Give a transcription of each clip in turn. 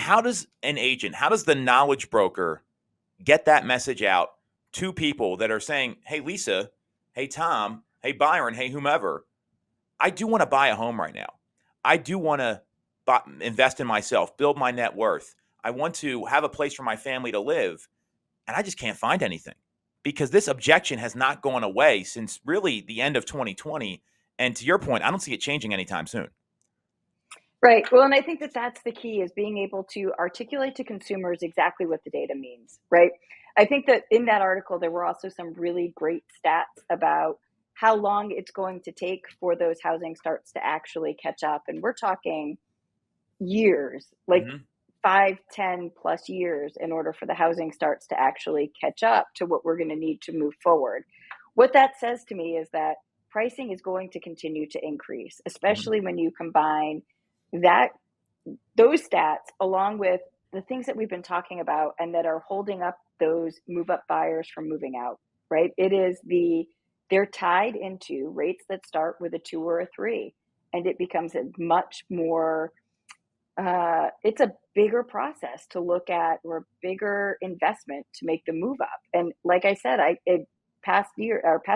how does an agent, how does the knowledge broker get that message out to people that are saying, hey, Lisa, hey, Tom, hey, Byron, hey, whomever, I do want to buy a home right now. I do want to invest in myself, build my net worth. I want to have a place for my family to live, and I just can't find anything because this objection has not gone away since really the end of 2020. And to your point, I don't see it changing anytime soon. Right. Well, and I think that that's the key, is being able to articulate to consumers exactly what the data means, right? I think that in that article, there were also some really great stats about how long it's going to take for those housing starts to actually catch up. And we're talking years, like Mm-hmm. 5, 10 plus years in order for the housing starts to actually catch up to what we're going to need to move forward. What that says to me is that pricing is going to continue to increase, Mm-hmm. especially when you combine that those stats along with the things that we've been talking about and that are holding up those move up buyers from moving out, right? They're tied into rates that start with a 2 or a 3, and it becomes a much more it's a bigger process to look at, or a bigger investment to make the move up. And like I said, in past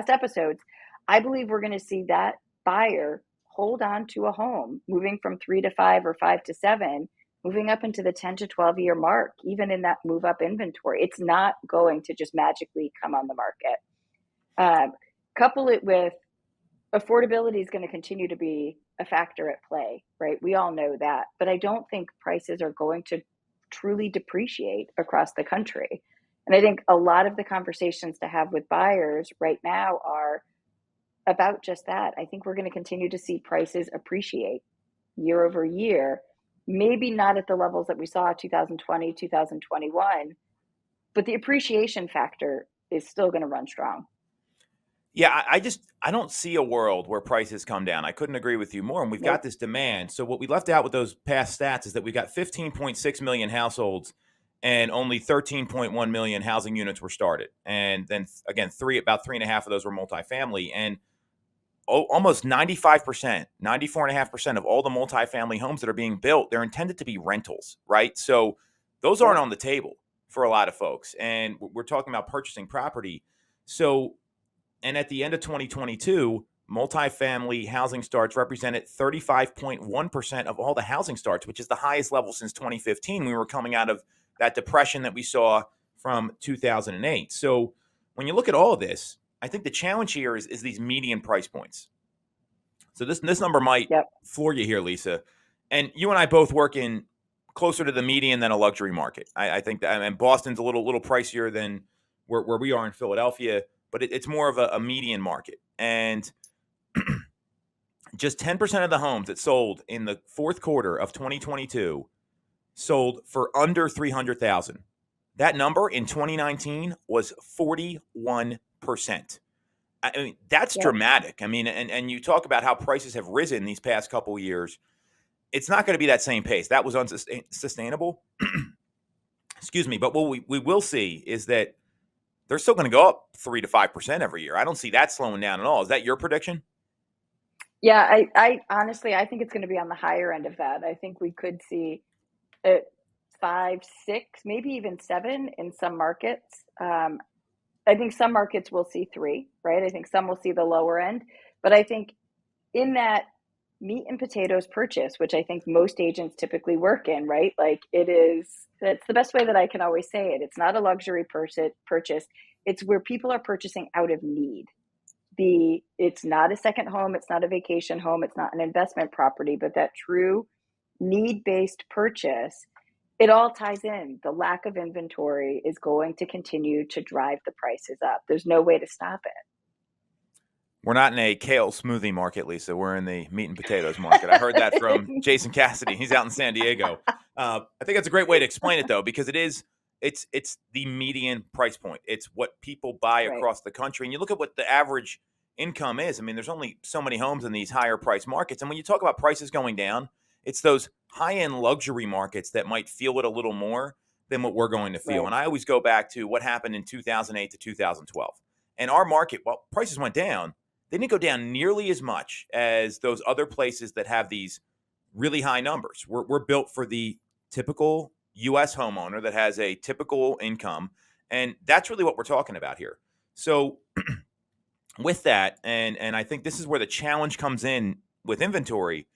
episodes, I believe we're going to see that buyer hold on to a home, moving from 3 to 5 or 5 to 7, moving up into the 10 to 12-year mark, even in that move up inventory. It's not going to just magically come on the market. Couple it with affordability is going to continue to be a factor at play, right? We all know that. But I don't think prices are going to truly depreciate across the country. And I think a lot of the conversations to have with buyers right now are about just that. I think we're going to continue to see prices appreciate year over year, maybe not at the levels that we saw 2020, 2021, but the appreciation factor is still going to run strong. Yeah, I don't see a world where prices come down. I couldn't agree with you more. And we've got Nope. this demand. So what we left out with those past stats is that we got 15.6 million households and only 13.1 million housing units were started. And then again, about 3.5 of those were multifamily. And almost 95%, 94.5% of all the multifamily homes that are being built, they're intended to be rentals, right? So those aren't Yep. on the table for a lot of folks. And we're talking about purchasing property. So, and at the end of 2022, multifamily housing starts represented 35.1% of all the housing starts, which is the highest level since 2015. We were coming out of that depression that we saw from 2008. So when you look at all of this, I think the challenge here is these median price points. So this number might Yep. floor you here, Lisa. And you and I both work in closer to the median than a luxury market. I think that, and Boston's a little pricier than where we are in Philadelphia, but it's more of a median market. And just 10% of the homes that sold in the fourth quarter of 2022 sold for under 300,000. That number in 2019 was 41%. I mean, that's Yep. dramatic. I mean, and you talk about how prices have risen these past couple of years. It's not going to be that same pace. That was unsustainable. Excuse me. But what we will see is that they're still going to go up 3 to 5% every year. I don't see that slowing down at all. Is that your prediction? Yeah, I honestly, I think it's going to be on the higher end of that. I think we could see it 5, 6, maybe even 7 in some markets. I think some markets will see 3, right? I think some will see the lower end, but I think in that meat and potatoes purchase, which I think most agents typically work in, right? Like that's the best way that I can always say it. It's not a luxury purchase. It's where people are purchasing out of need. It's not a second home, it's not a vacation home, it's not an investment property, but that true need-based purchase, it all ties in. The lack of inventory is going to continue to drive the prices up. There's no way to stop it. We're not in a kale smoothie market, Lisa. We're in the meat and potatoes market. I heard that from Jason Cassidy. He's out in San Diego. I think that's a great way to explain it, though, because it's the median price point. It's what people buy Right. across the country. And you look at what the average income is. I mean, there's only so many homes in these higher price markets. And when you talk about prices going down, it's those high-end luxury markets that might feel it a little more than what we're going to feel. Right. And I always go back to what happened in 2008 to 2012. And our market, well, prices went down. They didn't go down nearly as much as those other places that have these really high numbers. We're built for the typical US homeowner that has a typical income. And that's really what we're talking about here. So with that, and I think this is where the challenge comes in with inventory,